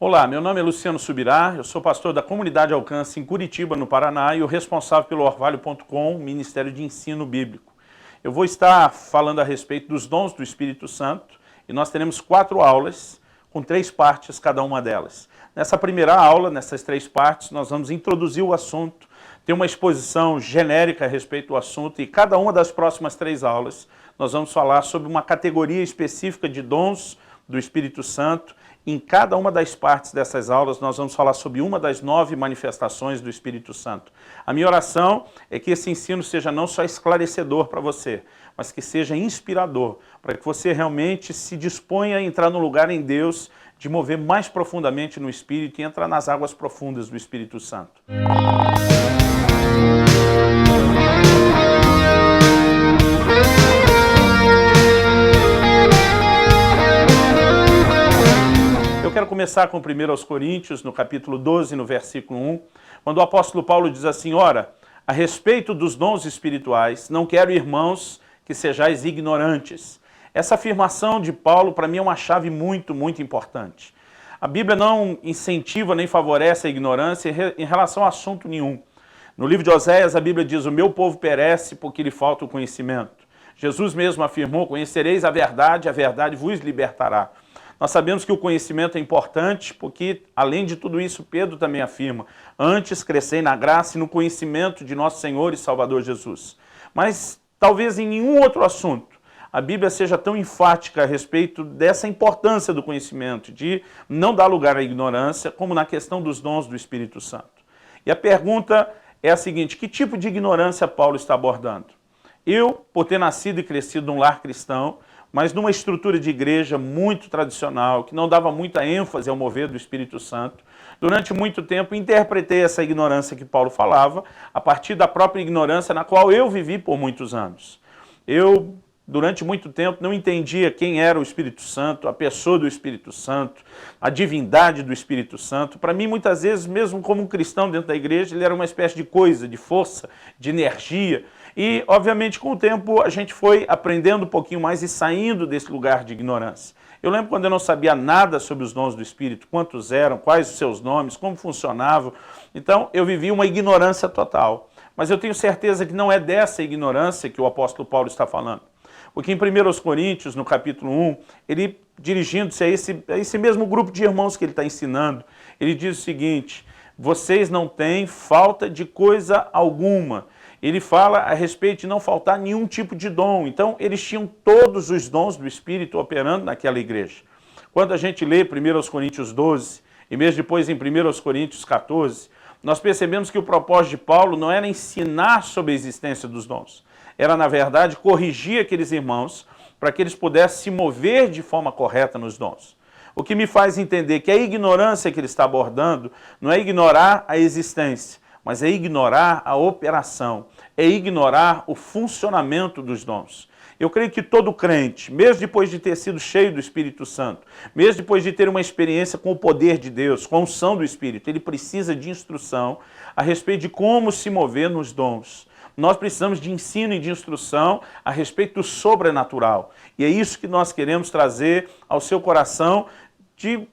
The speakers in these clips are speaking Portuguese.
Olá, meu nome é Luciano Subirá, eu sou pastor da Comunidade Alcance em Curitiba, no Paraná, e o responsável pelo Orvalho.com, Ministério de Ensino Bíblico. Eu vou estar falando a respeito dos dons do Espírito Santo, e nós teremos 4 aulas, com 3 partes cada uma delas. Nessa primeira aula, nessas 3 partes, nós vamos introduzir o assunto, ter uma exposição genérica a respeito do assunto, e cada uma das próximas 3 aulas, nós vamos falar sobre uma categoria específica de dons do Espírito Santo. Em cada uma das partes dessas aulas, nós vamos falar sobre uma das 9 manifestações do Espírito Santo. A minha oração é que esse ensino seja não só esclarecedor para você, mas que seja inspirador, para que você realmente se disponha a entrar no lugar em Deus, de mover mais profundamente no Espírito e entrar nas águas profundas do Espírito Santo. Eu quero começar com 1 Coríntios, no capítulo 12, no versículo 1, quando o apóstolo Paulo diz assim: ora, a respeito dos dons espirituais, não quero, irmãos, que sejais ignorantes. Essa afirmação de Paulo, para mim, é uma chave muito importante. A Bíblia não incentiva nem favorece a ignorância em relação a assunto nenhum. No livro de Oséias, a Bíblia diz: o meu povo perece porque lhe falta o conhecimento. Jesus mesmo afirmou: conhecereis a verdade vos libertará. Nós sabemos que o conhecimento é importante porque, além de tudo isso, Pedro também afirma: antes crescei na graça e no conhecimento de nosso Senhor e Salvador Jesus. Mas talvez em nenhum outro assunto a Bíblia seja tão enfática a respeito dessa importância do conhecimento, de não dar lugar à ignorância, como na questão dos dons do Espírito Santo. E a pergunta é a seguinte: que tipo de ignorância Paulo está abordando? Eu, por ter nascido e crescido num lar cristão, mas numa estrutura de igreja muito tradicional, que não dava muita ênfase ao mover do Espírito Santo, durante muito tempo interpretei essa ignorância que Paulo falava, a partir da própria ignorância na qual eu vivi por muitos anos. Eu, durante muito tempo, não entendia quem era o Espírito Santo, a pessoa do Espírito Santo, a divindade do Espírito Santo. Para mim, muitas vezes, mesmo como um cristão dentro da igreja, ele era uma espécie de coisa, de força, de energia. E, obviamente, com o tempo, a gente foi aprendendo um pouquinho mais e saindo desse lugar de ignorância. Eu lembro quando eu não sabia nada sobre os dons do Espírito, quantos eram, quais os seus nomes, como funcionavam. Então, eu vivia uma ignorância total. Mas eu tenho certeza que não é dessa ignorância que o apóstolo Paulo está falando. Porque em 1 Coríntios, no capítulo 1, ele, dirigindo-se a esse mesmo grupo de irmãos que ele está ensinando, ele diz o seguinte: vocês não têm falta de coisa alguma. Ele fala a respeito de não faltar nenhum tipo de dom. Então, eles tinham todos os dons do Espírito operando naquela igreja. Quando a gente lê 1 Coríntios 12, e mesmo depois em 1 Coríntios 14, nós percebemos que o propósito de Paulo não era ensinar sobre a existência dos dons. Era, na verdade, corrigir aqueles irmãos para que eles pudessem se mover de forma correta nos dons. O que me faz entender que a ignorância que ele está abordando não é ignorar a existência, mas é ignorar a operação, é ignorar o funcionamento dos dons. Eu creio que todo crente, mesmo depois de ter sido cheio do Espírito Santo, mesmo depois de ter uma experiência com o poder de Deus, com a unção do Espírito, ele precisa de instrução a respeito de como se mover nos dons. Nós precisamos de ensino e de instrução a respeito do sobrenatural. E é isso que nós queremos trazer ao seu coração, de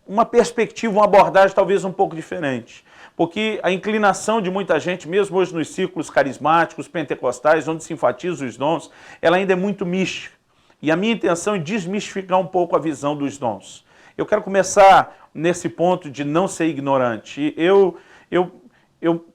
uma perspectiva, uma abordagem talvez um pouco diferente. Porque a inclinação de muita gente, mesmo hoje nos círculos carismáticos, pentecostais, onde se enfatizam os dons, ela ainda é muito mística. E a minha intenção é desmistificar um pouco a visão dos dons. Eu quero começar nesse ponto de não ser ignorante. Eu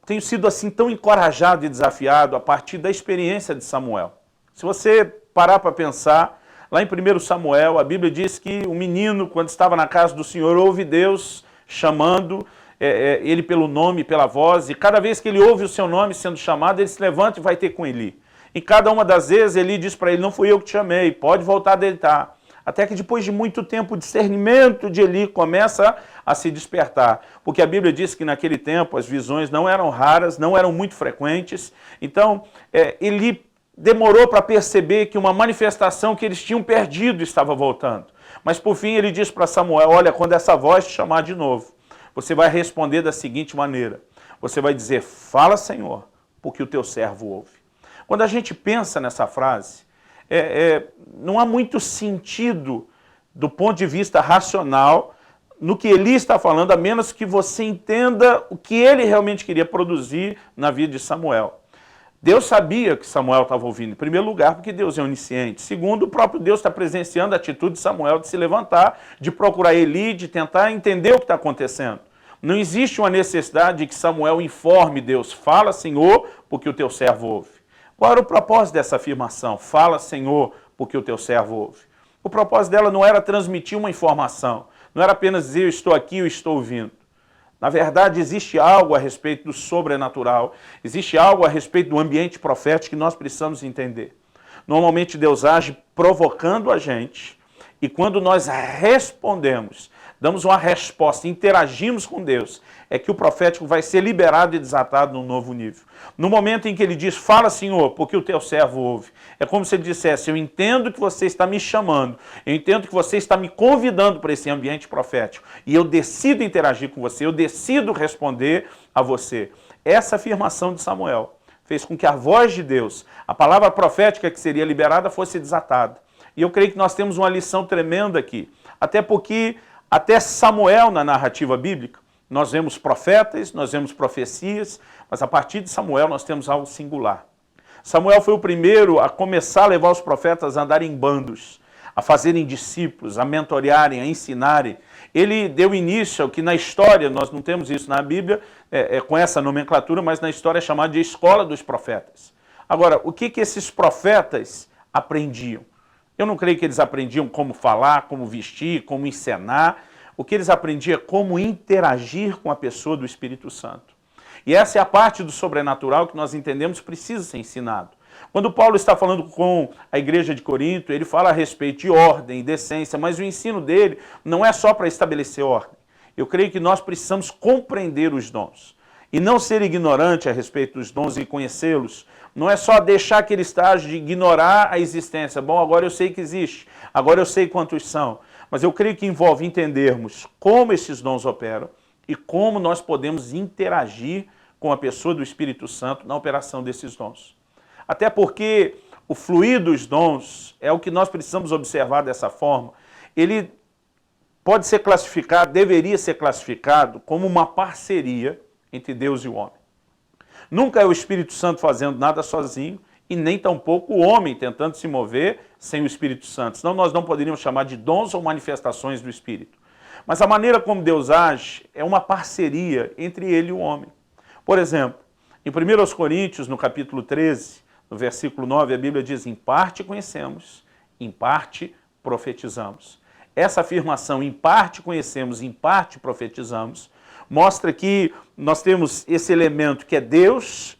tenho sido assim tão encorajado e desafiado a partir da experiência de Samuel. Se você parar para pensar, lá em 1 Samuel, a Bíblia diz que o menino, quando estava na casa do Senhor, ouve Deus chamando ele pelo nome, pela voz, e cada vez que ele ouve o seu nome sendo chamado, ele se levanta e vai ter com Eli. E cada uma das vezes, Eli diz para ele: não fui eu que te chamei, pode voltar a deitar. Até que depois de muito tempo, o discernimento de Eli começa a se despertar. Porque a Bíblia diz que naquele tempo as visões não eram raras, não eram muito frequentes. Então, Eli demorou para perceber que uma manifestação que eles tinham perdido estava voltando. Mas por fim ele diz para Samuel: olha, quando essa voz te chamar de novo, você vai responder da seguinte maneira: você vai dizer, fala, Senhor, porque o teu servo ouve. Quando a gente pensa nessa frase, não há muito sentido do ponto de vista racional no que Eli está falando, a menos que você entenda o que ele realmente queria produzir na vida de Samuel. Deus sabia que Samuel estava ouvindo, em primeiro lugar, porque Deus é onisciente. Segundo, o próprio Deus está presenciando a atitude de Samuel de se levantar, de procurar Eli, de tentar entender o que está acontecendo. Não existe uma necessidade de que Samuel informe Deus. Fala, Senhor, porque o teu servo ouve. Qual era o propósito dessa afirmação? Fala, Senhor, porque o teu servo ouve. O propósito dela não era transmitir uma informação. Não era apenas dizer eu estou aqui, eu estou ouvindo. Na verdade, existe algo a respeito do sobrenatural, existe algo a respeito do ambiente profético que nós precisamos entender. Normalmente Deus age provocando a gente, e quando nós respondemos, damos uma resposta, interagimos com Deus, é que o profético vai ser liberado e desatado num novo nível. No momento em que ele diz, fala, Senhor, porque o teu servo ouve. É como se ele dissesse, eu entendo que você está me chamando, eu entendo que você está me convidando para esse ambiente profético, e eu decido interagir com você, eu decido responder a você. Essa afirmação de Samuel fez com que a voz de Deus, a palavra profética que seria liberada, fosse desatada. E eu creio que nós temos uma lição tremenda aqui, até porque até Samuel, na narrativa bíblica, nós vemos profetas, nós vemos profecias, mas a partir de Samuel nós temos algo singular. Samuel foi o primeiro a começar a levar os profetas a andarem em bandos, a fazerem discípulos, a mentorearem, a ensinarem. Ele deu início ao que na história, nós não temos isso na Bíblia, com essa nomenclatura, mas na história é chamado de escola dos profetas. Agora, o que esses profetas aprendiam? Eu não creio que eles aprendiam como falar, como vestir, como encenar. O que eles aprendiam é como interagir com a pessoa do Espírito Santo. E essa é a parte do sobrenatural que nós entendemos precisa ser ensinado. Quando Paulo está falando com a igreja de Corinto, ele fala a respeito de ordem, decência, mas o ensino dele não é só para estabelecer ordem. Eu creio que nós precisamos compreender os dons e não ser ignorante a respeito dos dons e conhecê-los. Não é só deixar aquele estágio de ignorar a existência. Bom, agora eu sei que existe, agora eu sei quantos são. Mas eu creio que envolve entendermos como esses dons operam e como nós podemos interagir com a pessoa do Espírito Santo na operação desses dons. Até porque o fluir dos dons é o que nós precisamos observar dessa forma. Ele pode ser classificado, deveria ser classificado como uma parceria entre Deus e o homem. Nunca é o Espírito Santo fazendo nada sozinho e nem tampouco o homem tentando se mover sem o Espírito Santo. Senão nós não poderíamos chamar de dons ou manifestações do Espírito. Mas a maneira como Deus age é uma parceria entre ele e o homem. Por exemplo, em 1 Coríntios, no capítulo 13, no versículo 9, a Bíblia diz, em parte conhecemos, em parte profetizamos. Essa afirmação, em parte conhecemos, em parte profetizamos, mostra que nós temos esse elemento que é Deus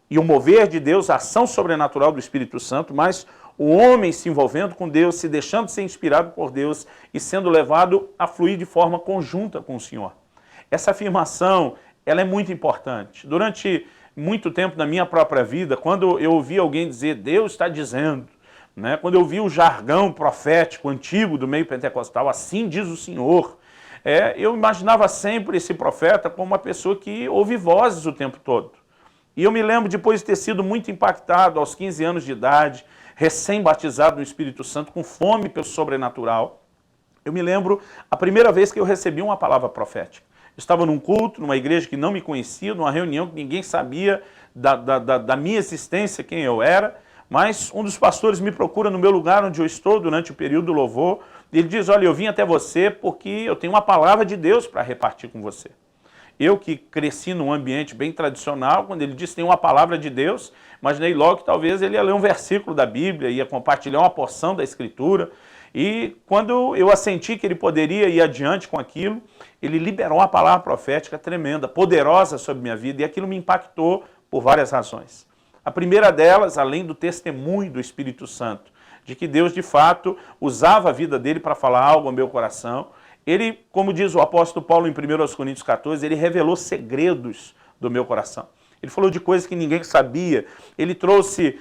e o mover de Deus, a ação sobrenatural do Espírito Santo, mas o homem se envolvendo com Deus, se deixando ser inspirado por Deus e sendo levado a fluir de forma conjunta com o Senhor. Essa afirmação, ela é muito importante. Durante muito tempo na minha própria vida, quando eu ouvi alguém dizer, Deus está dizendo, né? Quando eu ouvi o jargão profético antigo do meio pentecostal, assim diz o Senhor, eu imaginava sempre esse profeta como uma pessoa que ouve vozes o tempo todo. E eu me lembro depois de ter sido muito impactado aos 15 anos de idade, recém-batizado no Espírito Santo, com fome pelo sobrenatural. Eu me lembro a primeira vez que eu recebi uma palavra profética. Eu estava num culto, numa igreja que não me conhecia, numa reunião que ninguém sabia da minha existência, quem eu era, mas um dos pastores me procura no meu lugar onde eu estou durante o período do louvor, e ele diz, olha, eu vim até você porque eu tenho uma palavra de Deus para repartir com você. Eu que cresci num ambiente bem tradicional, quando ele disse tem uma palavra de Deus, imaginei logo que talvez ele ia ler um versículo da Bíblia, ia compartilhar uma porção da Escritura, e quando eu assenti que ele poderia ir adiante com aquilo, ele liberou uma palavra profética tremenda, poderosa sobre minha vida, e aquilo me impactou por várias razões. A primeira delas, além do testemunho do Espírito Santo, de que Deus de fato usava a vida dele para falar algo ao meu coração, ele, como diz o apóstolo Paulo em 1 Coríntios 14, ele revelou segredos do meu coração. Ele falou de coisas que ninguém sabia, ele trouxe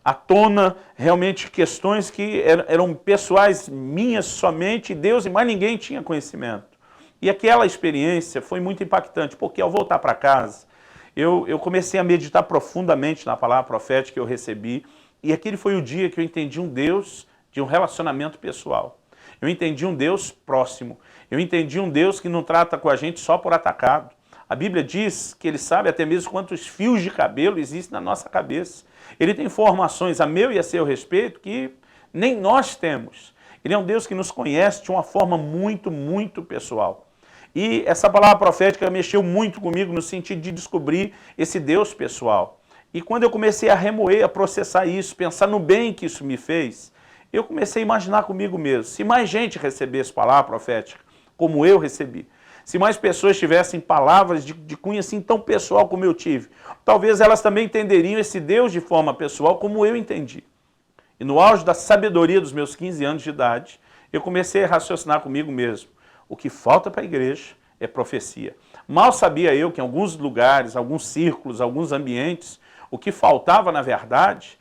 à tona realmente questões que eram pessoais minhas somente, Deus e mais ninguém tinha conhecimento. E aquela experiência foi muito impactante, porque ao voltar para casa, eu comecei a meditar profundamente na palavra profética que eu recebi, e aquele foi o dia que eu entendi um Deus de um relacionamento pessoal. Eu entendi um Deus próximo. Eu entendi um Deus que não trata com a gente só por atacado. A Bíblia diz que Ele sabe até mesmo quantos fios de cabelo existem na nossa cabeça. Ele tem informações a meu e a seu respeito que nem nós temos. Ele é um Deus que nos conhece de uma forma muito, muito pessoal. E essa palavra profética mexeu muito comigo no sentido de descobrir esse Deus pessoal. E quando eu comecei a remoer, a processar isso, pensar no bem que isso me fez, eu comecei a imaginar comigo mesmo, se mais gente recebesse palavra profética, como eu recebi, se mais pessoas tivessem palavras de cunho assim tão pessoal como eu tive, talvez elas também entenderiam esse Deus de forma pessoal como eu entendi. E no auge da sabedoria dos meus 15 anos de idade, eu comecei a raciocinar comigo mesmo. O que falta para a igreja é profecia. Mal sabia eu que em alguns lugares, alguns círculos, alguns ambientes, o que faltava na verdade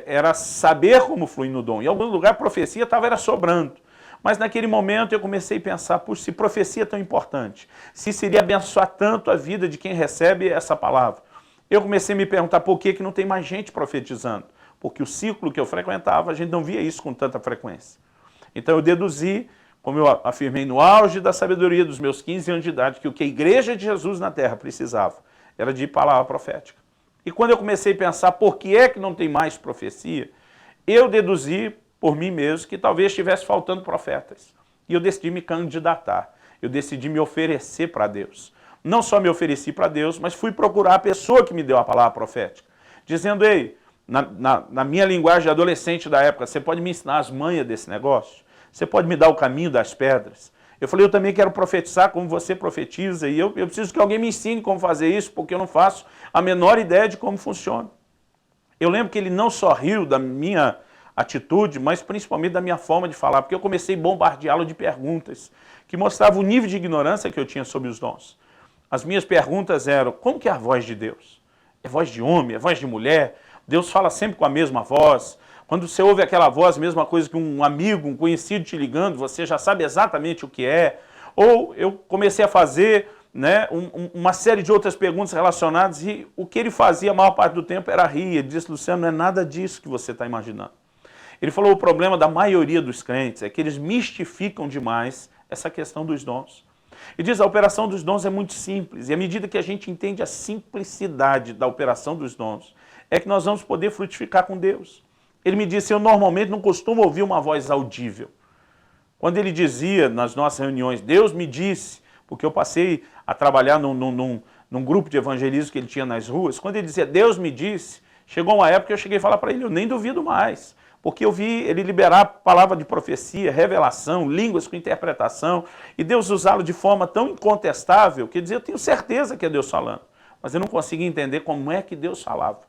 era saber como fluir no dom. Em algum lugar a profecia estava sobrando. Mas naquele momento eu comecei a pensar, puxa, se profecia é tão importante, se seria abençoar tanto a vida de quem recebe essa palavra. Eu comecei a me perguntar por que não tem mais gente profetizando. Porque o ciclo que eu frequentava, a gente não via isso com tanta frequência. Então eu deduzi, como eu afirmei no auge da sabedoria dos meus 15 anos de idade, que o que a igreja de Jesus na terra precisava era de palavra profética. E quando eu comecei a pensar por que é que não tem mais profecia, eu deduzi por mim mesmo que talvez estivesse faltando profetas. E eu decidi me candidatar, eu decidi me oferecer para Deus. Não só me ofereci para Deus, mas fui procurar a pessoa que me deu a palavra profética, dizendo, ei, na minha linguagem adolescente da época, você pode me ensinar as manhas desse negócio? Você pode me dar o caminho das pedras? Eu falei, eu também quero profetizar como você profetiza, e eu preciso que alguém me ensine como fazer isso, porque eu não faço a menor ideia de como funciona. Eu lembro que ele não só riu da minha atitude, mas principalmente da minha forma de falar, porque eu comecei a bombardeá-lo de perguntas que mostravam o nível de ignorância que eu tinha sobre os dons. As minhas perguntas eram, como que é a voz de Deus? É voz de homem? É voz de mulher? Deus fala sempre com a mesma voz. Quando você ouve aquela voz, mesma coisa que um amigo, um conhecido te ligando, você já sabe exatamente o que é. Ou eu comecei a fazer uma série de outras perguntas relacionadas e o que ele fazia a maior parte do tempo era rir. Ele disse, Luciano, não é nada disso que você está imaginando. Ele falou, o problema da maioria dos crentes é que eles mistificam demais essa questão dos dons. E diz, a operação dos dons é muito simples, e à medida que a gente entende a simplicidade da operação dos dons, é que nós vamos poder frutificar com Deus. Ele me disse, eu normalmente não costumo ouvir uma voz audível. Quando ele dizia nas nossas reuniões, Deus me disse, porque eu passei a trabalhar num grupo de evangelismo que ele tinha nas ruas, quando ele dizia, Deus me disse, chegou uma época que eu cheguei a falar para ele, eu nem duvido mais, porque eu vi ele liberar palavra de profecia, revelação, línguas com interpretação, e Deus usá-lo de forma tão incontestável, que eu dizia, eu tenho certeza que é Deus falando, mas eu não conseguia entender como é que Deus falava.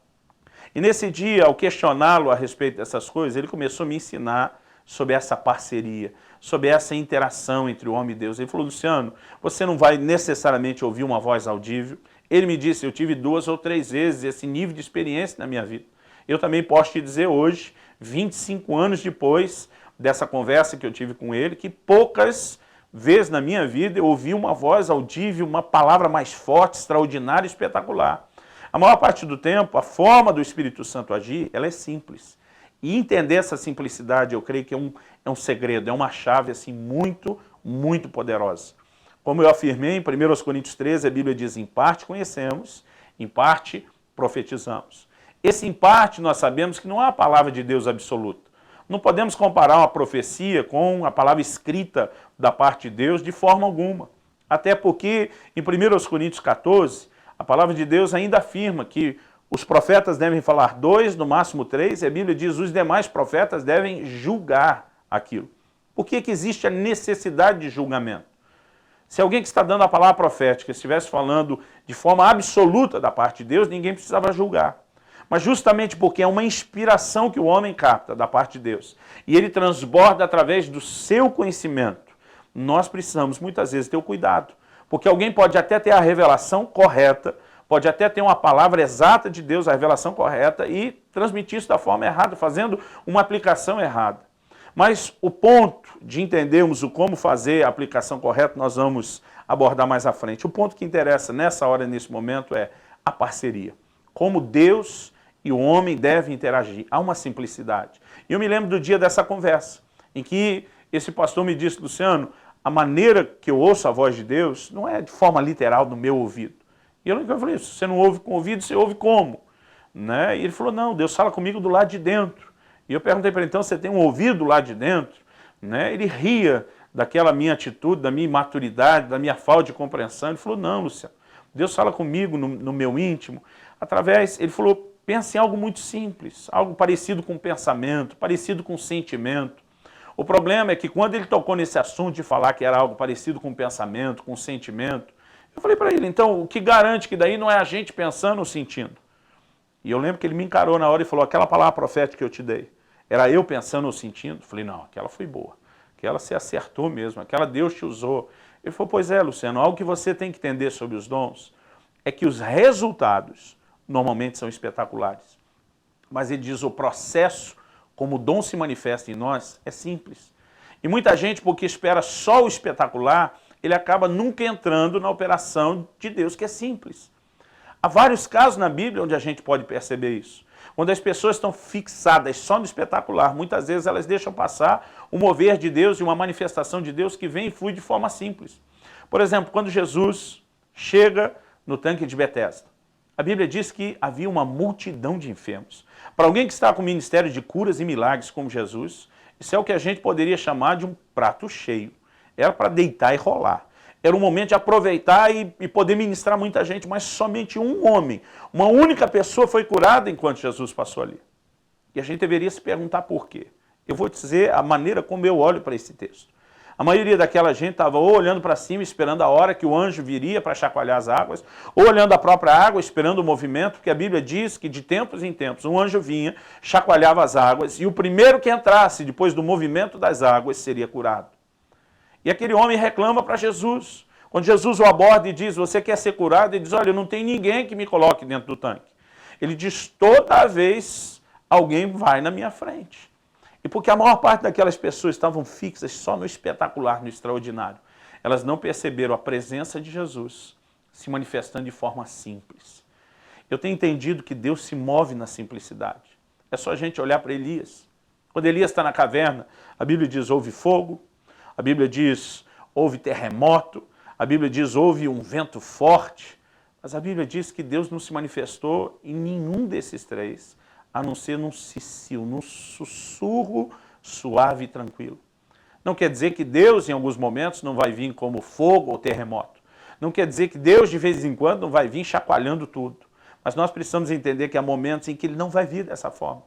E nesse dia, ao questioná-lo a respeito dessas coisas, ele começou a me ensinar sobre essa parceria, sobre essa interação entre o homem e Deus. Ele falou, Luciano, você não vai necessariamente ouvir uma voz audível. Ele me disse, eu tive 2 ou 3 vezes esse nível de experiência na minha vida. Eu também posso te dizer hoje, 25 anos depois dessa conversa que eu tive com ele, que poucas vezes na minha vida eu ouvi uma voz audível, uma palavra mais forte, extraordinária, espetacular. A maior parte do tempo, a forma do Espírito Santo agir, ela é simples. E entender essa simplicidade, eu creio que é um segredo, é uma chave assim, muito, muito poderosa. Como eu afirmei em 1 Coríntios 13, a Bíblia diz, em parte conhecemos, em parte profetizamos. Esse em parte nós sabemos que não é a palavra de Deus absoluta. Não podemos comparar uma profecia com a palavra escrita da parte de Deus de forma alguma. Até porque em 1 Coríntios 14, a palavra de Deus ainda afirma que os profetas devem falar 2, no máximo 3, e a Bíblia diz que os demais profetas devem julgar aquilo. Por que existe a necessidade de julgamento? Se alguém que está dando a palavra profética estivesse falando de forma absoluta da parte de Deus, ninguém precisava julgar. Mas justamente porque é uma inspiração que o homem capta da parte de Deus, e ele transborda através do seu conhecimento, nós precisamos muitas vezes ter o cuidado. Porque alguém pode até ter a revelação correta, pode até ter uma palavra exata de Deus, a revelação correta, e transmitir isso da forma errada, fazendo uma aplicação errada. Mas o ponto de entendermos o como fazer a aplicação correta, nós vamos abordar mais à frente. O ponto que interessa nessa hora, nesse momento, é a parceria. Como Deus e o homem devem interagir. Há uma simplicidade. E eu me lembro do dia dessa conversa, em que esse pastor me disse, Luciano, a maneira que eu ouço a voz de Deus não é de forma literal no meu ouvido. E eu falei, se você não ouve com o ouvido, você ouve como? Né? E ele falou, não, Deus fala comigo do lado de dentro. E eu perguntei para ele, então você tem um ouvido lá de dentro? Né? Ele ria daquela minha atitude, da minha imaturidade, da minha falta de compreensão. Ele falou, não, Luciano, Deus fala comigo no meu íntimo, através, ele falou, pensa em algo muito simples, algo parecido com pensamento, parecido com sentimento. O problema é que quando ele tocou nesse assunto de falar que era algo parecido com pensamento, com sentimento, eu falei para ele, então, o que garante que daí não é a gente pensando ou sentindo? E eu lembro que ele me encarou na hora e falou, aquela palavra profética que eu te dei, era eu pensando ou sentindo? Eu falei, não, aquela foi boa, aquela você acertou mesmo, aquela Deus te usou. Ele falou, pois é, Luciano, algo que você tem que entender sobre os dons é que os resultados normalmente são espetaculares. Mas ele diz, o processo, como o dom se manifesta em nós, é simples. E muita gente, porque espera só o espetacular, ele acaba nunca entrando na operação de Deus, que é simples. Há vários casos na Bíblia onde a gente pode perceber isso. Quando as pessoas estão fixadas só no espetacular, muitas vezes elas deixam passar o mover de Deus e uma manifestação de Deus que vem e flui de forma simples. Por exemplo, quando Jesus chega no tanque de Betesda, a Bíblia diz que havia uma multidão de enfermos. Para alguém que está com o ministério de curas e milagres como Jesus, isso é o que a gente poderia chamar de um prato cheio. Era para deitar e rolar. Era um momento de aproveitar e poder ministrar muita gente, mas somente um homem, uma única pessoa foi curada enquanto Jesus passou ali. E a gente deveria se perguntar por quê. Eu vou dizer a maneira como eu olho para esse texto. A maioria daquela gente estava ou olhando para cima, esperando a hora que o anjo viria para chacoalhar as águas, ou olhando a própria água, esperando o movimento, porque a Bíblia diz que de tempos em tempos um anjo vinha, chacoalhava as águas, e o primeiro que entrasse depois do movimento das águas seria curado. E aquele homem reclama para Jesus. Quando Jesus o aborda e diz, você quer ser curado? Ele diz, olha, não tem ninguém que me coloque dentro do tanque. Ele diz, toda vez alguém vai na minha frente. E porque a maior parte daquelas pessoas estavam fixas só no espetacular, no extraordinário, elas não perceberam a presença de Jesus se manifestando de forma simples. Eu tenho entendido que Deus se move na simplicidade. É só a gente olhar para Elias. Quando Elias está na caverna, a Bíblia diz, houve fogo, a Bíblia diz, houve terremoto, a Bíblia diz, houve um vento forte, mas a Bíblia diz que Deus não se manifestou em nenhum desses três, a não ser num cicio, num sussurro suave e tranquilo. Não quer dizer que Deus, em alguns momentos, não vai vir como fogo ou terremoto. Não quer dizer que Deus, de vez em quando, não vai vir chacoalhando tudo. Mas nós precisamos entender que há momentos em que Ele não vai vir dessa forma.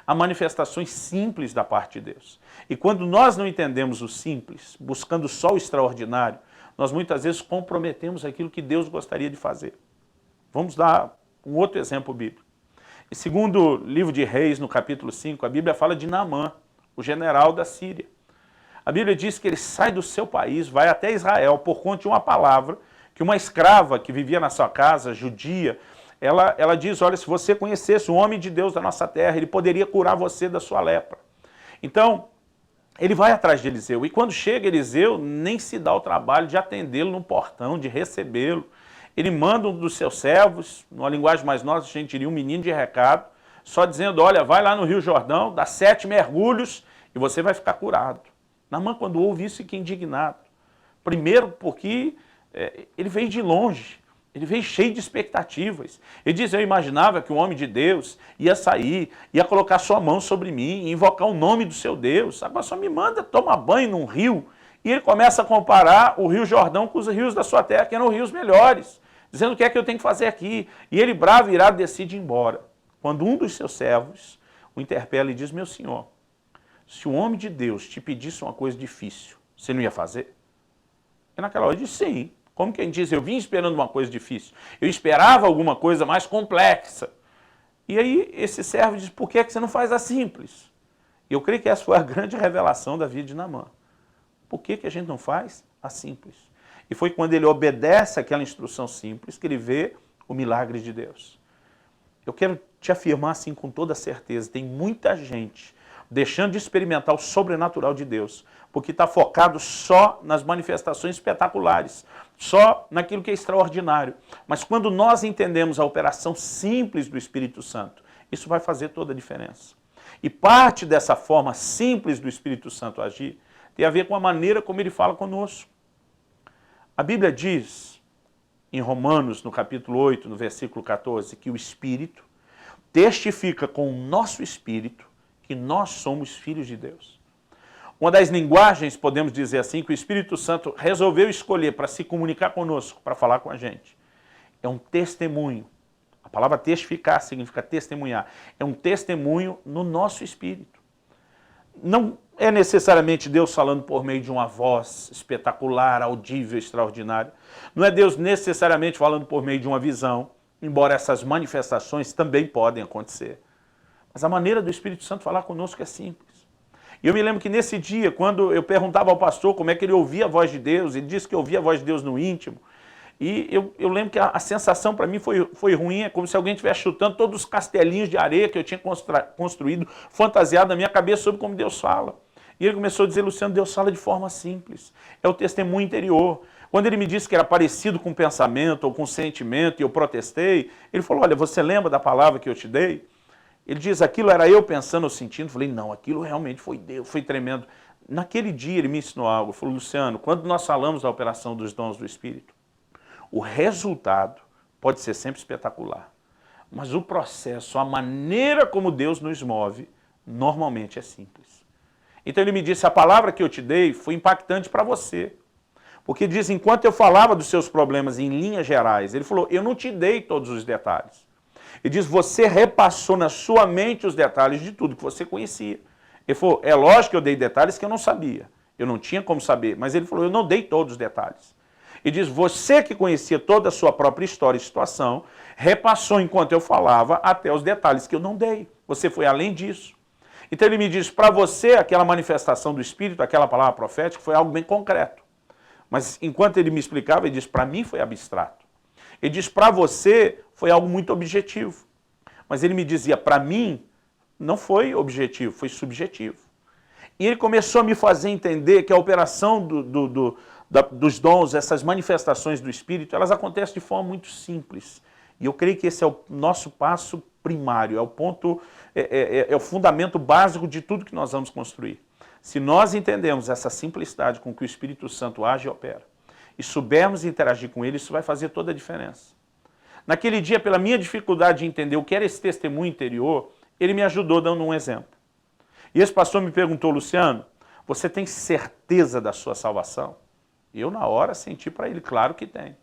Há manifestações simples da parte de Deus. E quando nós não entendemos o simples, buscando só o extraordinário, nós muitas vezes comprometemos aquilo que Deus gostaria de fazer. Vamos dar um outro exemplo bíblico. Em segundo livro de Reis, no capítulo 5, a Bíblia fala de Naamã, o general da Síria. A Bíblia diz que ele sai do seu país, vai até Israel, por conta de uma palavra que uma escrava que vivia na sua casa, judia, ela diz, olha, se você conhecesse o homem de Deus da nossa terra, ele poderia curar você da sua lepra. Então, ele vai atrás de Eliseu, e quando chega Eliseu, nem se dá o trabalho de atendê-lo no portão, de recebê-lo. Ele manda um dos seus servos, numa linguagem mais nossa, a gente diria um menino de recado, só dizendo, olha, vai lá no Rio Jordão, dá 7 mergulhos e você vai ficar curado. Naamã, quando ouve isso, fica indignado. Primeiro porque ele veio de longe, ele veio cheio de expectativas. Ele diz, eu imaginava que o homem de Deus ia sair, ia colocar sua mão sobre mim, invocar o nome do seu Deus. Agora só me manda tomar banho num rio. E ele começa a comparar o Rio Jordão com os rios da sua terra, que eram rios melhores, dizendo o que é que eu tenho que fazer aqui. E ele, bravo e irado, decide ir embora. Quando um dos seus servos o interpela e diz, meu senhor, se o homem de Deus te pedisse uma coisa difícil, você não ia fazer? E naquela hora ele diz, sim. Como quem diz, eu vim esperando uma coisa difícil. Eu esperava alguma coisa mais complexa. E aí esse servo diz, por que é que você não faz a simples? E eu creio que essa foi a grande revelação da vida de Naamã. Por que que a gente não faz a simples? E foi quando ele obedece àquela instrução simples que ele vê o milagre de Deus. Eu quero te afirmar assim com toda certeza, tem muita gente deixando de experimentar o sobrenatural de Deus, porque está focado só nas manifestações espetaculares, só naquilo que é extraordinário. Mas quando nós entendemos a operação simples do Espírito Santo, isso vai fazer toda a diferença. E parte dessa forma simples do Espírito Santo agir tem a ver com a maneira como ele fala conosco. A Bíblia diz, em Romanos, no capítulo 8, no versículo 14, que o Espírito testifica com o nosso Espírito que nós somos filhos de Deus. Uma das linguagens, podemos dizer assim, que o Espírito Santo resolveu escolher para se comunicar conosco, para falar com a gente, é um testemunho. A palavra testificar significa testemunhar. É um testemunho no nosso espírito. Não é necessariamente Deus falando por meio de uma voz espetacular, audível, extraordinária. Não é Deus necessariamente falando por meio de uma visão, embora essas manifestações também podem acontecer. Mas a maneira do Espírito Santo falar conosco é simples. E eu me lembro que nesse dia, quando eu perguntava ao pastor como é que ele ouvia a voz de Deus, ele disse que ouvia a voz de Deus no íntimo. E eu lembro que a sensação para mim foi ruim, é como se alguém estivesse chutando todos os castelinhos de areia que eu tinha construído, fantasiado na minha cabeça sobre como Deus fala. E ele começou a dizer, Luciano, Deus fala de forma simples, é o testemunho interior. Quando ele me disse que era parecido com pensamento ou com sentimento e eu protestei, ele falou, olha, você lembra da palavra que eu te dei? Ele diz, aquilo era eu pensando ou sentindo? Eu falei, não, aquilo realmente foi Deus, foi tremendo. Naquele dia ele me ensinou algo, ele falou, Luciano, quando nós falamos da operação dos dons do Espírito, o resultado pode ser sempre espetacular, mas o processo, a maneira como Deus nos move, normalmente é simples. Então ele me disse, a palavra que eu te dei foi impactante para você, porque diz, enquanto eu falava dos seus problemas em linhas gerais, ele falou, eu não te dei todos os detalhes. Ele diz, você repassou na sua mente os detalhes de tudo que você conhecia. Ele falou, é lógico que eu dei detalhes que eu não sabia, eu não tinha como saber, mas ele falou, eu não dei todos os detalhes. E diz, você que conhecia toda a sua própria história e situação, repassou enquanto eu falava até os detalhes que eu não dei. Você foi além disso. Então ele me diz, para você aquela manifestação do Espírito, aquela palavra profética, foi algo bem concreto. Mas enquanto ele me explicava, ele diz, para mim foi abstrato. Ele diz, para você foi algo muito objetivo. Mas ele me dizia, para mim não foi objetivo, foi subjetivo. E ele começou a me fazer entender que a operação dos dons, essas manifestações do Espírito, elas acontecem de forma muito simples. E eu creio que esse é o nosso passo primário, é o ponto, é o fundamento básico de tudo que nós vamos construir. Se nós entendemos essa simplicidade com que o Espírito Santo age e opera, e soubermos interagir com ele, isso vai fazer toda a diferença. Naquele dia, pela minha dificuldade de entender o que era esse testemunho interior, ele me ajudou dando um exemplo. E esse pastor me perguntou, Luciano, você tem certeza da sua salvação? E eu, na hora, senti para ele, claro que tem.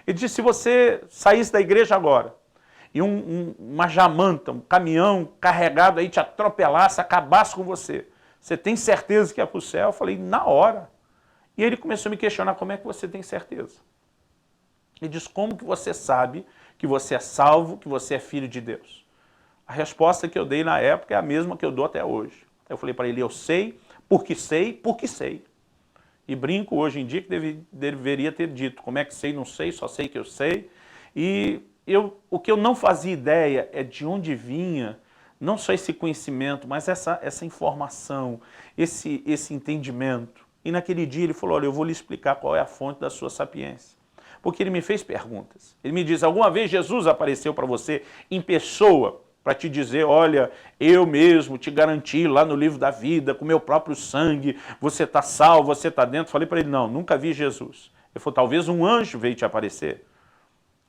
Ele disse, se você saísse da igreja agora, e uma jamanta, um caminhão carregado aí te atropelasse, acabasse com você, você tem certeza que é para o céu? Eu falei, na hora. E ele começou a me questionar, como é que você tem certeza? Ele disse, como que você sabe que você é salvo, que você é filho de Deus? A resposta que eu dei na época é a mesma que eu dou até hoje. Eu falei para ele, eu sei, porque sei. E brinco hoje em dia que deveria ter dito, como é que sei, não sei, só sei que eu sei. E o que eu não fazia ideia é de onde vinha, não só esse conhecimento, mas essa informação, esse entendimento. E naquele dia ele falou, olha, eu vou lhe explicar qual é a fonte da sua sapiência. Porque ele me fez perguntas. Ele me diz, alguma vez Jesus apareceu para você em pessoa, para te dizer, olha, eu mesmo te garanti lá no livro da vida, com meu próprio sangue, você está salvo, você está dentro. Falei para ele, não, nunca vi Jesus. Ele falou, talvez um anjo veio te aparecer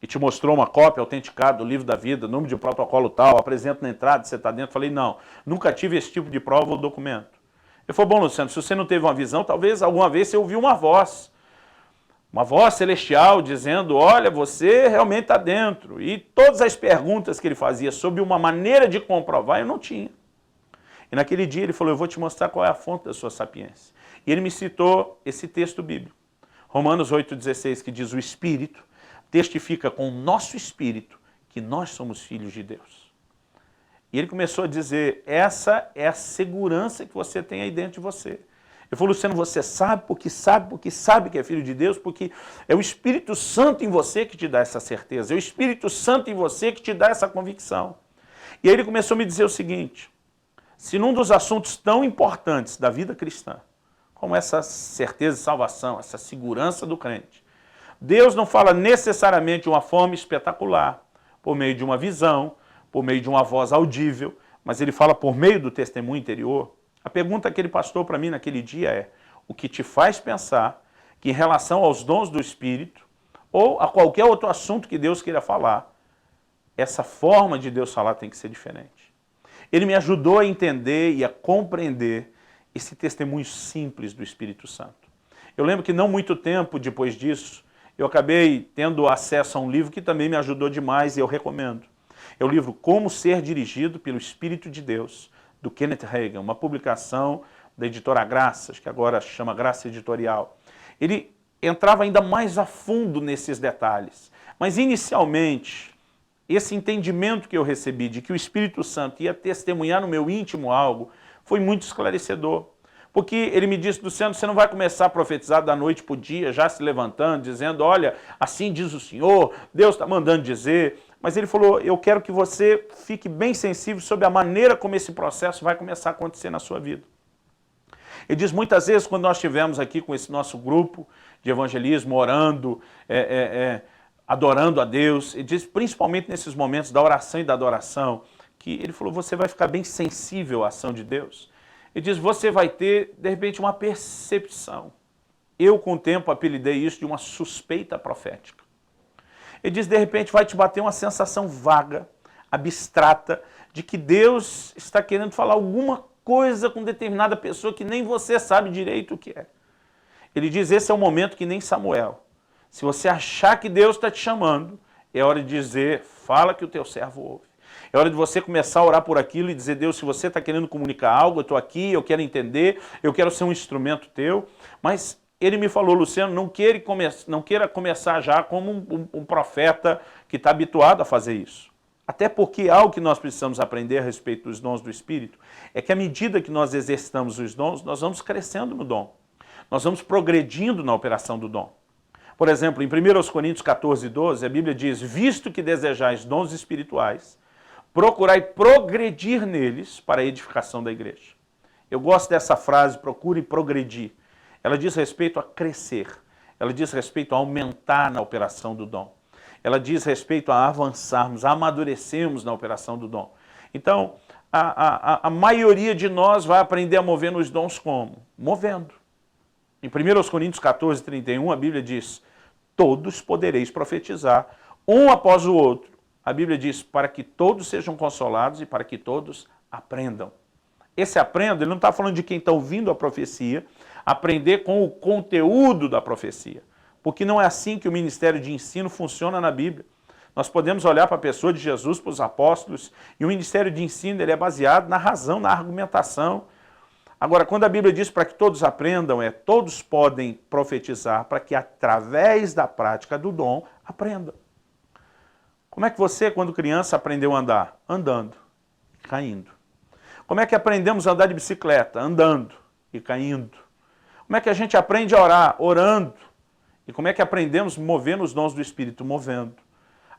e te mostrou uma cópia autenticada do livro da vida, número de protocolo tal, apresenta na entrada, você está dentro. Falei, não, nunca tive esse tipo de prova ou documento. Ele falou, bom, Luciano, se você não teve uma visão, talvez alguma vez você ouviu uma voz celestial dizendo, olha, você realmente está dentro. E todas as perguntas que ele fazia sobre uma maneira de comprovar, eu não tinha. E naquele dia ele falou, eu vou te mostrar qual é a fonte da sua sapiência. E ele me citou esse texto bíblico, Romanos 8,16, que diz, o Espírito testifica com o nosso Espírito que nós somos filhos de Deus. E ele começou a dizer, essa é a segurança que você tem aí dentro de você. Ele falou, Luciano, você sabe que é filho de Deus, porque é o Espírito Santo em você que te dá essa certeza, é o Espírito Santo em você que te dá essa convicção. E aí ele começou a me dizer o seguinte, se num dos assuntos tão importantes da vida cristã, como essa certeza de salvação, essa segurança do crente, Deus não fala necessariamente de uma forma espetacular, por meio de uma visão, por meio de uma voz audível, mas ele fala por meio do testemunho interior. A pergunta que ele pastor para mim naquele dia é, o que te faz pensar que em relação aos dons do Espírito, ou a qualquer outro assunto que Deus queira falar, essa forma de Deus falar tem que ser diferente. Ele me ajudou a entender e a compreender esse testemunho simples do Espírito Santo. Eu lembro que não muito tempo depois disso, eu acabei tendo acesso a um livro que também me ajudou demais e eu recomendo. É o livro Como Ser Dirigido pelo Espírito de Deus, do Kenneth Hagin, uma publicação da editora Graças, que agora chama Graça Editorial. Ele entrava ainda mais a fundo nesses detalhes, mas inicialmente, esse entendimento que eu recebi de que o Espírito Santo ia testemunhar no meu íntimo algo, foi muito esclarecedor. Porque ele me disse, Luciano, você não vai começar a profetizar da noite para o dia, já se levantando, dizendo, olha, assim diz o Senhor, Deus está mandando dizer. Mas ele falou, eu quero que você fique bem sensível sobre a maneira como esse processo vai começar a acontecer na sua vida. Ele diz, muitas vezes, quando nós estivemos aqui com esse nosso grupo de evangelismo, orando, adorando a Deus, ele diz, principalmente nesses momentos da oração e da adoração, que ele falou, você vai ficar bem sensível à ação de Deus. Ele diz, você vai ter, de repente, uma percepção. Eu, com o tempo, apelidei isso de uma suspeita profética. Ele diz, de repente, vai te bater uma sensação vaga, abstrata, de que Deus está querendo falar alguma coisa com determinada pessoa que nem você sabe direito o que é. Ele diz, esse é o momento que nem Samuel. Se você achar que Deus está te chamando, é hora de dizer, fala que o teu servo ouve. É hora de você começar a orar por aquilo e dizer, Deus, se você está querendo comunicar algo, eu estou aqui, eu quero entender, eu quero ser um instrumento teu. Mas ele me falou, Luciano, não queira começar já como um profeta que está habituado a fazer isso. Até porque algo que nós precisamos aprender a respeito dos dons do Espírito é que à medida que nós exercitamos os dons, nós vamos crescendo no dom. Nós vamos progredindo na operação do dom. Por exemplo, em 1 Coríntios 14, 12, a Bíblia diz, visto que desejais dons espirituais, procurai progredir neles para a edificação da igreja. Eu gosto dessa frase, procure progredir. Ela diz respeito a crescer. Ela diz respeito a aumentar na operação do dom. Ela diz respeito a avançarmos, a amadurecermos na operação do dom. Então, a maioria de nós vai aprender a mover nos dons como? Movendo. Em 1 Coríntios 14, 31, a Bíblia diz, todos podereis profetizar, um após o outro. A Bíblia diz, para que todos sejam consolados e para que todos aprendam. Esse aprenda, ele não está falando de quem está ouvindo a profecia, aprender com o conteúdo da profecia. Porque não é assim que o ministério de ensino funciona na Bíblia. Nós podemos olhar para a pessoa de Jesus, para os apóstolos, e o ministério de ensino ele é baseado na razão, na argumentação. Agora, quando a Bíblia diz para que todos aprendam, todos podem profetizar para que através da prática do dom, aprendam. Como é que você, quando criança, aprendeu a andar? Andando, caindo. Como é que aprendemos a andar de bicicleta? Andando e caindo. Como é que a gente aprende a orar? Orando. E como é que aprendemos a mover nos dons do Espírito? Movendo.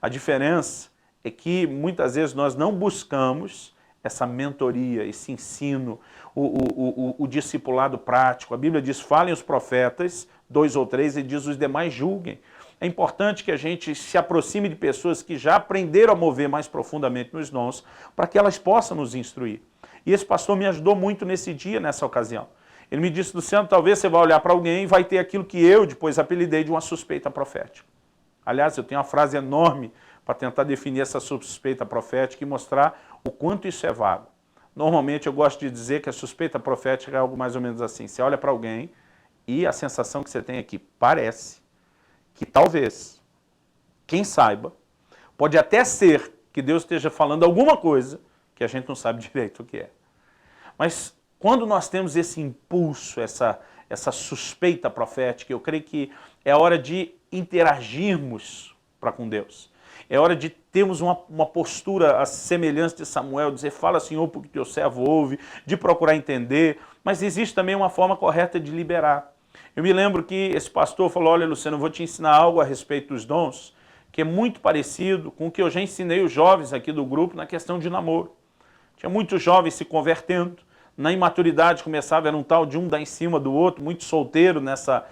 A diferença é que muitas vezes nós não buscamos essa mentoria, esse ensino, o discipulado prático. A Bíblia diz, falem os profetas, 2 ou 3, e diz, os demais julguem. É importante que a gente se aproxime de pessoas que já aprenderam a mover mais profundamente nos dons, para que elas possam nos instruir. E esse pastor me ajudou muito nesse dia, nessa ocasião. Ele me disse, Luciano, talvez você vai olhar para alguém e vai ter aquilo que eu depois apelidei de uma suspeita profética. Aliás, eu tenho uma frase enorme para tentar definir essa suspeita profética e mostrar o quanto isso é vago. Normalmente eu gosto de dizer que a suspeita profética é algo mais ou menos assim. Você olha para alguém e a sensação que você tem é que parece que talvez, quem saiba, pode até ser que Deus esteja falando alguma coisa que a gente não sabe direito o que é. Mas quando nós temos esse impulso, essa suspeita profética, eu creio que é hora de interagirmos para com Deus. É hora de termos uma postura à semelhança de Samuel, dizer, fala, Senhor, porque teu servo ouve, de procurar entender, mas existe também uma forma correta de liberar. Eu me lembro que esse pastor falou, olha, Luciano, eu vou te ensinar algo a respeito dos dons, que é muito parecido com o que eu já ensinei os jovens aqui do grupo na questão de namoro. Tinha muitos jovens se convertendo, na imaturidade começava, era um tal de um dar em cima do outro, muito solteiro nessa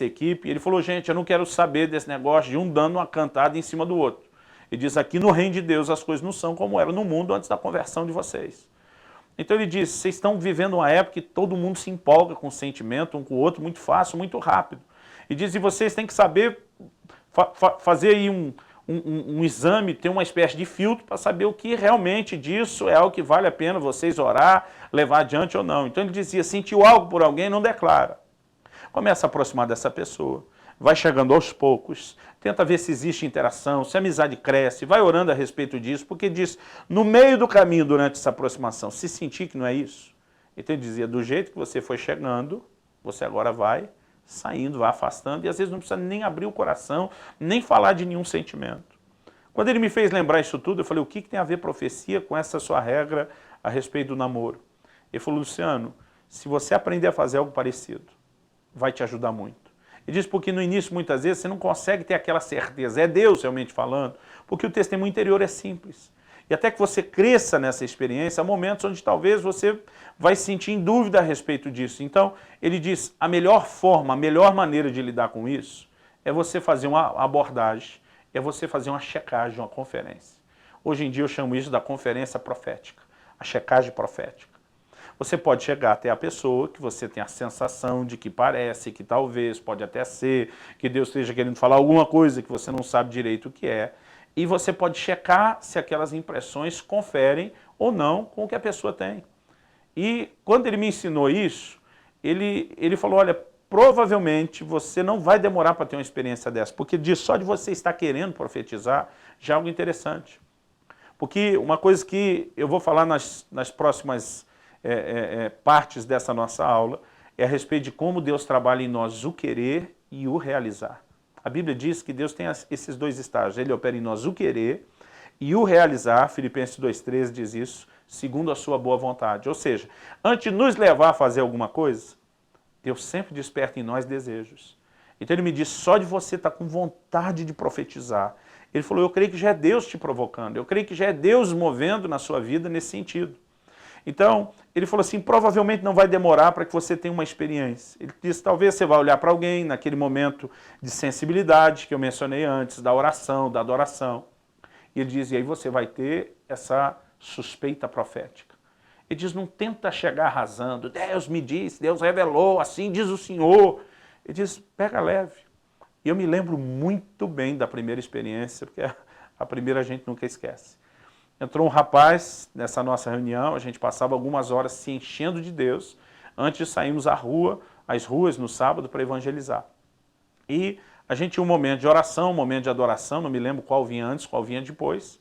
equipe. Ele falou, gente, eu não quero saber desse negócio de um dando uma cantada em cima do outro. Ele diz, aqui no reino de Deus as coisas não são como eram no mundo antes da conversão de vocês. Então ele diz, vocês estão vivendo uma época que todo mundo se empolga com o sentimento, um com o outro, muito fácil, muito rápido. E diz, e vocês têm que saber fazer aí um exame, ter uma espécie de filtro para saber o que realmente disso é algo que vale a pena vocês orar, levar adiante ou não. Então ele dizia, sentiu algo por alguém, não declara. Começa a aproximar dessa pessoa, vai chegando aos poucos, tenta ver se existe interação, se a amizade cresce, vai orando a respeito disso, porque diz, no meio do caminho durante essa aproximação, se sentir que não é isso, então ele dizia, do jeito que você foi chegando, você agora vai saindo, vai afastando, e às vezes não precisa nem abrir o coração, nem falar de nenhum sentimento. Quando ele me fez lembrar isso tudo, eu falei, o que tem a ver profecia com essa sua regra a respeito do namoro? Ele falou, Luciano, se você aprender a fazer algo parecido, vai te ajudar muito. Ele diz porque no início, muitas vezes, você não consegue ter aquela certeza, é Deus realmente falando, porque o testemunho interior é simples. E até que você cresça nessa experiência, há momentos onde talvez você vai sentir em dúvida a respeito disso. Então, ele diz, a melhor forma, a melhor maneira de lidar com isso é você fazer uma abordagem, é você fazer uma checagem, uma conferência. Hoje em dia eu chamo isso da conferência profética, a checagem profética. Você pode chegar até a pessoa que você tem a sensação de que parece, que talvez, pode até ser, que Deus esteja querendo falar alguma coisa que você não sabe direito o que é, e você pode checar se aquelas impressões conferem ou não com o que a pessoa tem. E quando ele me ensinou isso, ele falou, olha, provavelmente você não vai demorar para ter uma experiência dessa, porque só de você estar querendo profetizar já é algo interessante. Porque uma coisa que eu vou falar nas próximas partes dessa nossa aula é a respeito de como Deus trabalha em nós o querer e o realizar. A Bíblia diz que Deus tem esses dois estágios, ele opera em nós o querer e o realizar, Filipenses 2,13 diz isso, segundo a sua boa vontade. Ou seja, antes de nos levar a fazer alguma coisa, Deus sempre desperta em nós desejos. Então ele me disse, só de você estar com vontade de profetizar. Ele falou, eu creio que já é Deus te provocando, eu creio que já é Deus movendo na sua vida nesse sentido. Então, ele falou assim, provavelmente não vai demorar para que você tenha uma experiência. Ele disse, talvez você vá olhar para alguém naquele momento de sensibilidade que eu mencionei antes, da oração, da adoração. E ele diz, e aí você vai ter essa suspeita profética. Ele diz, não tenta chegar arrasando, Deus me disse, Deus revelou, assim diz o Senhor. Ele diz, pega leve. E eu me lembro muito bem da primeira experiência, porque a primeira a gente nunca esquece. Entrou um rapaz nessa nossa reunião, a gente passava algumas horas se enchendo de Deus, antes de sairmos às ruas no sábado para evangelizar. E a gente tinha um momento de oração, um momento de adoração, não me lembro qual vinha antes, qual vinha depois,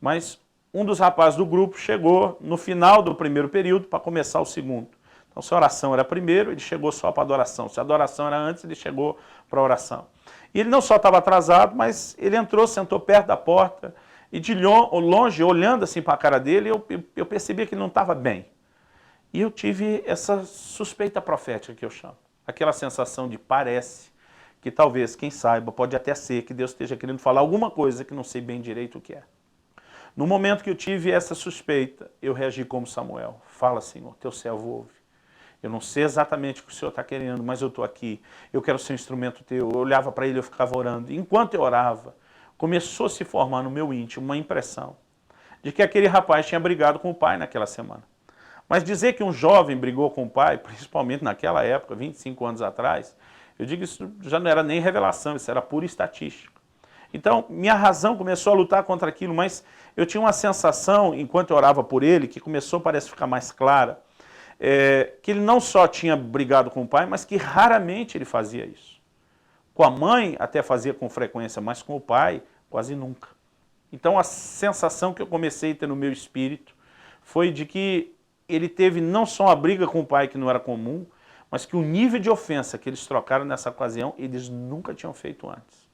mas um dos rapazes do grupo chegou no final do primeiro período para começar o segundo. Então se a oração era primeiro, ele chegou só para a adoração. Se a adoração era antes, ele chegou para a oração. E ele não só estava atrasado, mas ele entrou, sentou perto da porta, e de longe, olhando assim para a cara dele, eu percebi que ele não estava bem. E eu tive essa suspeita profética que eu chamo. Aquela sensação de parece que talvez, quem saiba, pode até ser que Deus esteja querendo falar alguma coisa que não sei bem direito o que é. No momento que eu tive essa suspeita, eu reagi como Samuel. Fala, Senhor, teu servo ouve. Eu não sei exatamente o que o Senhor está querendo, mas eu estou aqui. Eu quero ser um instrumento teu. Eu olhava para ele, eu ficava orando. Enquanto eu orava, começou a se formar no meu íntimo uma impressão de que aquele rapaz tinha brigado com o pai naquela semana. Mas dizer que um jovem brigou com o pai, principalmente naquela época, 25 anos atrás, eu digo que isso já não era nem revelação, isso era pura estatística. Então, minha razão começou a lutar contra aquilo, mas eu tinha uma sensação, enquanto eu orava por ele, que começou, parece ficar mais clara, que ele não só tinha brigado com o pai, mas que raramente ele fazia isso. Com a mãe até fazia com frequência, mas com o pai quase nunca. Então a sensação que eu comecei a ter no meu espírito foi de que ele teve não só uma briga com o pai que não era comum, mas que o nível de ofensa que eles trocaram nessa ocasião, eles nunca tinham feito antes.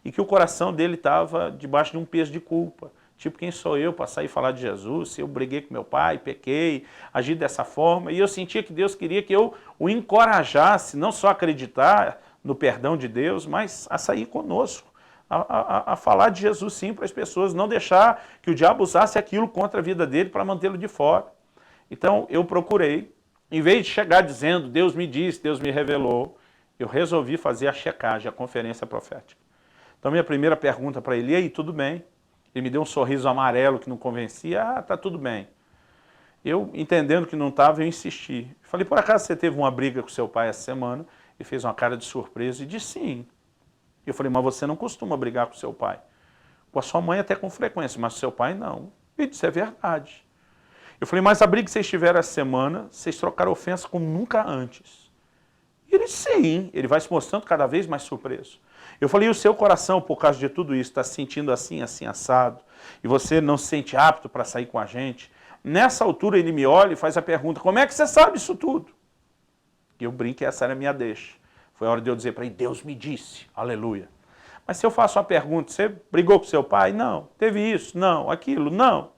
E que o coração dele estava debaixo de um peso de culpa. Tipo, quem sou eu para sair e falar de Jesus? Se eu briguei com meu pai, pequei, agi dessa forma. E eu sentia que Deus queria que eu o encorajasse, não só a acreditar no perdão de Deus, mas a sair conosco, a falar de Jesus sim para as pessoas, não deixar que o diabo usasse aquilo contra a vida dele para mantê-lo de fora. Então eu procurei, em vez de chegar dizendo, Deus me disse, Deus me revelou, eu resolvi fazer a checagem, a conferência profética. Então minha primeira pergunta para ele, e aí, tudo bem? Ele me deu um sorriso amarelo que não convencia, tá tudo bem. Eu, entendendo que não estava, eu insisti. Falei, por acaso você teve uma briga com seu pai essa semana? Ele fez uma cara de surpresa e disse sim. Eu falei, mas você não costuma brigar com seu pai. Com a sua mãe até com frequência, mas com seu pai não. Ele disse, é verdade. Eu falei, mas a briga que vocês tiveram essa semana, vocês trocaram ofensa como nunca antes. E ele disse, sim. Ele vai se mostrando cada vez mais surpreso. Eu falei, e o seu coração, por causa de tudo isso, está se sentindo assim, assim, assado, e você não se sente apto para sair com a gente? Nessa altura ele me olha e faz a pergunta, como é que você sabe isso tudo? E eu brinco que essa era a minha deixa. Foi a hora de eu dizer para ele, Deus me disse, aleluia. Mas se eu faço uma pergunta, você brigou com seu pai? Não. Teve isso? Não. Aquilo? Não.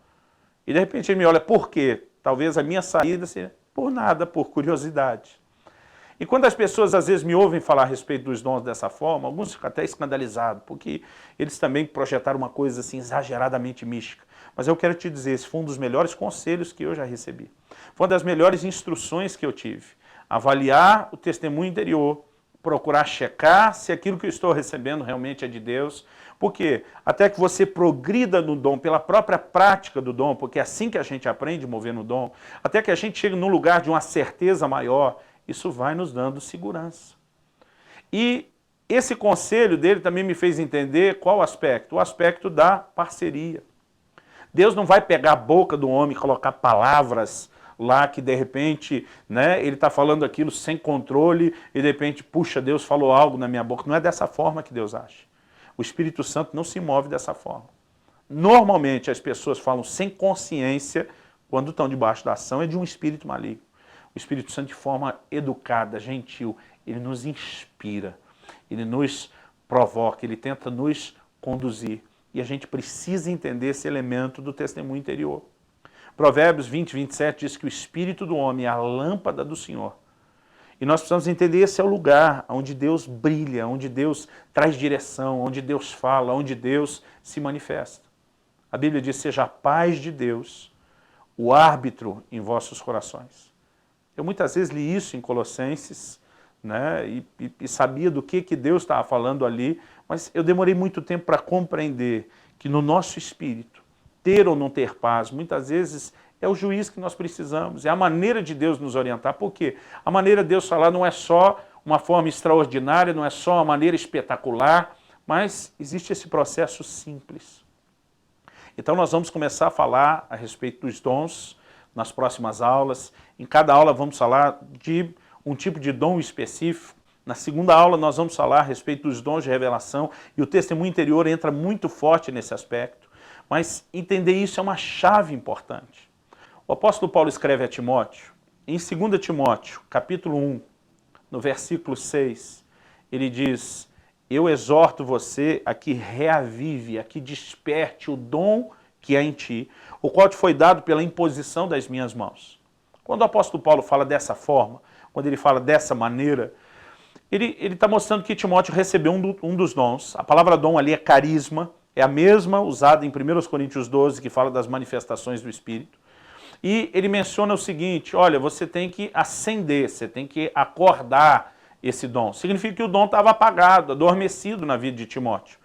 E de repente ele me olha, por quê? Talvez a minha saída seja por nada, por curiosidade. E quando as pessoas às vezes me ouvem falar a respeito dos dons dessa forma, alguns ficam até escandalizados, porque eles também projetaram uma coisa assim exageradamente mística. Mas eu quero te dizer, esse foi um dos melhores conselhos que eu já recebi. Foi uma das melhores instruções que eu tive. Avaliar o testemunho interior, procurar checar se aquilo que eu estou recebendo realmente é de Deus. Porque até que você progrida no dom pela própria prática do dom, porque é assim que a gente aprende a mover no dom, até que a gente chegue num lugar de uma certeza maior, isso vai nos dando segurança. E esse conselho dele também me fez entender qual aspecto? O aspecto da parceria. Deus não vai pegar a boca do homem e colocar palavras lá que de repente, né, ele está falando aquilo sem controle e de repente, puxa, Deus falou algo na minha boca. Não é dessa forma que Deus age. O Espírito Santo não se move dessa forma. Normalmente as pessoas falam sem consciência quando estão debaixo da ação é de um espírito maligno. O Espírito Santo, de forma educada, gentil, ele nos inspira, ele nos provoca, ele tenta nos conduzir. E a gente precisa entender esse elemento do testemunho interior. Provérbios 20, 27 diz que o espírito do homem é a lâmpada do Senhor. E nós precisamos entender esse é o lugar onde Deus brilha, onde Deus traz direção, onde Deus fala, onde Deus se manifesta. A Bíblia diz, seja a paz de Deus o árbitro em vossos corações. Eu muitas vezes li isso em Colossenses, né, e sabia do que Deus estava falando ali, mas eu demorei muito tempo para compreender que no nosso espírito, ter ou não ter paz, muitas vezes é o juiz que nós precisamos, é a maneira de Deus nos orientar. Por quê? A maneira de Deus falar não é só uma forma extraordinária, não é só uma maneira espetacular, mas existe esse processo simples. Então nós vamos começar a falar a respeito dos dons nas próximas aulas. Em cada aula vamos falar de um tipo de dom específico. Na segunda aula nós vamos falar a respeito dos dons de revelação e o testemunho interior entra muito forte nesse aspecto. Mas entender isso é uma chave importante. O apóstolo Paulo escreve a Timóteo, em 2 Timóteo, capítulo 1, no versículo 6, ele diz, eu exorto você a que reavive, a que desperte o dom que há em ti, o qual te foi dado pela imposição das minhas mãos. Quando o apóstolo Paulo fala dessa forma, quando ele fala dessa maneira, ele está mostrando que Timóteo recebeu um dos dons. A palavra dom ali é carisma, é a mesma usada em 1 Coríntios 12, que fala das manifestações do Espírito. E ele menciona o seguinte, olha, você tem que acender, você tem que acordar esse dom. Significa que o dom estava apagado, adormecido na vida de Timóteo.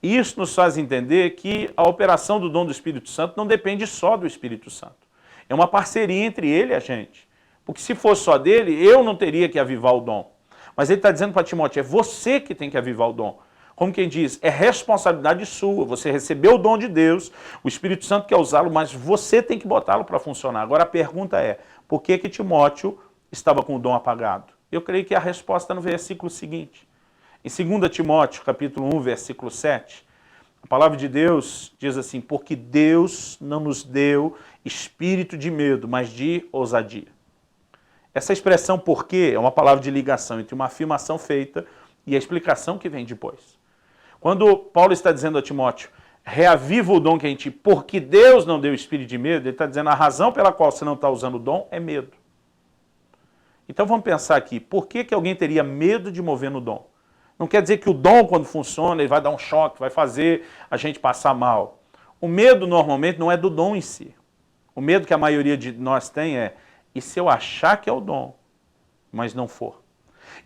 Isso nos faz entender que a operação do dom do Espírito Santo não depende só do Espírito Santo. É uma parceria entre ele e a gente. Porque se fosse só dele, eu não teria que avivar o dom. Mas ele está dizendo para Timóteo, é você que tem que avivar o dom. Como quem diz, é responsabilidade sua, você recebeu o dom de Deus, o Espírito Santo quer usá-lo, mas você tem que botá-lo para funcionar. Agora a pergunta é, por que Timóteo estava com o dom apagado? Eu creio que a resposta é no versículo seguinte. Em 2 Timóteo, capítulo 1, versículo 7, a palavra de Deus diz assim, porque Deus não nos deu espírito de medo, mas de ousadia. Essa expressão porque é uma palavra de ligação entre uma afirmação feita e a explicação que vem depois. Quando Paulo está dizendo a Timóteo, reaviva o dom que é em ti, porque Deus não deu espírito de medo, ele está dizendo a razão pela qual você não está usando o dom é medo. Então vamos pensar aqui, por que alguém teria medo de mover no dom? Não quer dizer que o dom, quando funciona, ele vai dar um choque, vai fazer a gente passar mal. O medo, normalmente, não é do dom em si. O medo que a maioria de nós tem é, e se eu achar que é o dom, mas não for?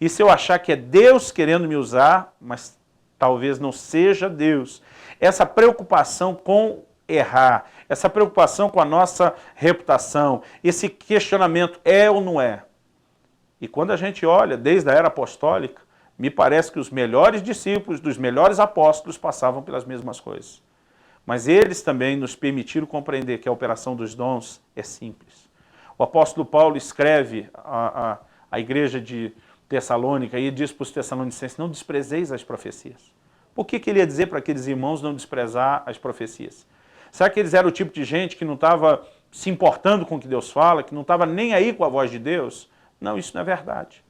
E se eu achar que é Deus querendo me usar, mas talvez não seja Deus? Essa preocupação com errar, essa preocupação com a nossa reputação, esse questionamento é ou não é. E quando a gente olha, desde a era apostólica, me parece que os melhores discípulos dos melhores apóstolos passavam pelas mesmas coisas. Mas eles também nos permitiram compreender que a operação dos dons é simples. O apóstolo Paulo escreve à igreja de Tessalônica e diz para os tessalonicenses, não desprezeis as profecias. Por que ele ia dizer para aqueles irmãos não desprezar as profecias? Será que eles eram o tipo de gente que não estava se importando com o que Deus fala, que não estava nem aí com a voz de Deus? Não, isso não é verdade.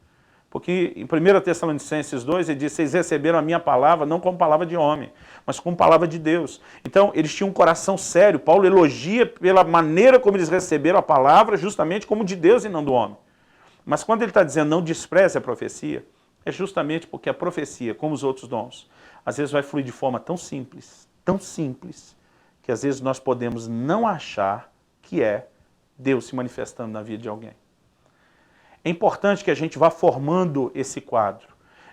Porque em 1 Tessalonicenses 2, ele diz, vocês receberam a minha palavra não como palavra de homem, mas como palavra de Deus. Então, eles tinham um coração sério. Paulo elogia pela maneira como eles receberam a palavra, justamente como de Deus e não do homem. Mas quando ele está dizendo não despreze a profecia, é justamente porque a profecia, como os outros dons, às vezes vai fluir de forma tão simples, que às vezes nós podemos não achar que é Deus se manifestando na vida de alguém. É importante que a gente vá formando esse quadro,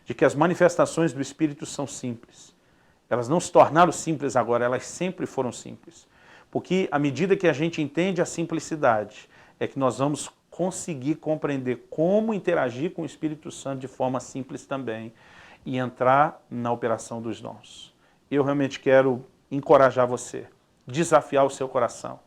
de que as manifestações do Espírito são simples. Elas não se tornaram simples agora, elas sempre foram simples. Porque à medida que a gente entende a simplicidade, é que nós vamos conseguir compreender como interagir com o Espírito Santo de forma simples também e entrar na operação dos dons. Eu realmente quero encorajar você, desafiar o seu coração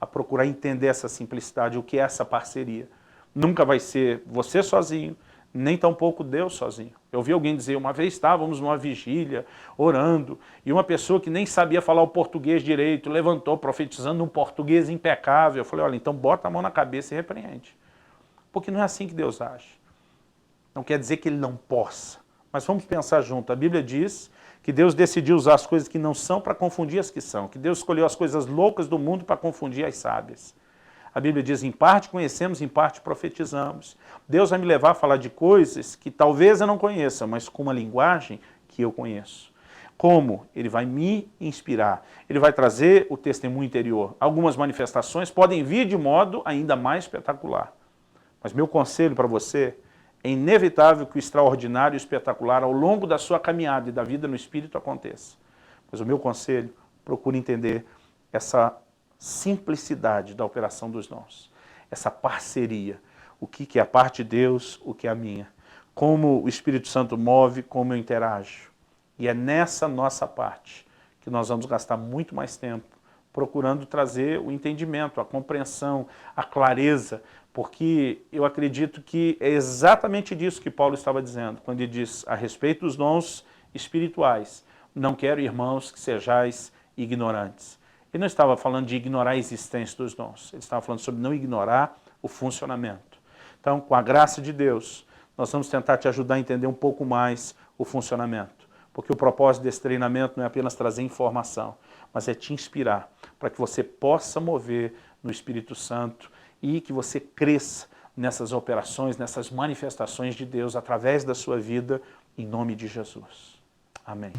a procurar entender essa simplicidade, o que é essa parceria. Nunca vai ser você sozinho, nem tampouco Deus sozinho. Eu ouvi alguém dizer, uma vez estávamos numa vigília, orando, e uma pessoa que nem sabia falar o português direito, levantou profetizando um português impecável. Eu falei, olha, então bota a mão na cabeça e repreende. Porque não é assim que Deus age. Não quer dizer que ele não possa. Mas vamos pensar junto. A Bíblia diz que Deus decidiu usar as coisas que não são para confundir as que são. Que Deus escolheu as coisas loucas do mundo para confundir as sábias. A Bíblia diz, em parte conhecemos, em parte profetizamos. Deus vai me levar a falar de coisas que talvez eu não conheça, mas com uma linguagem que eu conheço. Como? Ele vai me inspirar. Ele vai trazer o testemunho interior. Algumas manifestações podem vir de modo ainda mais espetacular. Mas meu conselho para você é inevitável que o extraordinário e o espetacular ao longo da sua caminhada e da vida no Espírito aconteça. Mas o meu conselho, procure entender essa simplicidade da operação dos dons, essa parceria, o que é a parte de Deus, o que é a minha, como o Espírito Santo move, como eu interajo. E é nessa nossa parte que nós vamos gastar muito mais tempo procurando trazer o entendimento, a compreensão, a clareza, porque eu acredito que é exatamente disso que Paulo estava dizendo, quando ele diz a respeito dos dons espirituais, não quero, irmãos, que sejais ignorantes. Ele não estava falando de ignorar a existência dos dons, ele estava falando sobre não ignorar o funcionamento. Então, com a graça de Deus, nós vamos tentar te ajudar a entender um pouco mais o funcionamento, porque o propósito desse treinamento não é apenas trazer informação, mas é te inspirar para que você possa mover no Espírito Santo e que você cresça nessas operações, nessas manifestações de Deus através da sua vida, em nome de Jesus. Amém.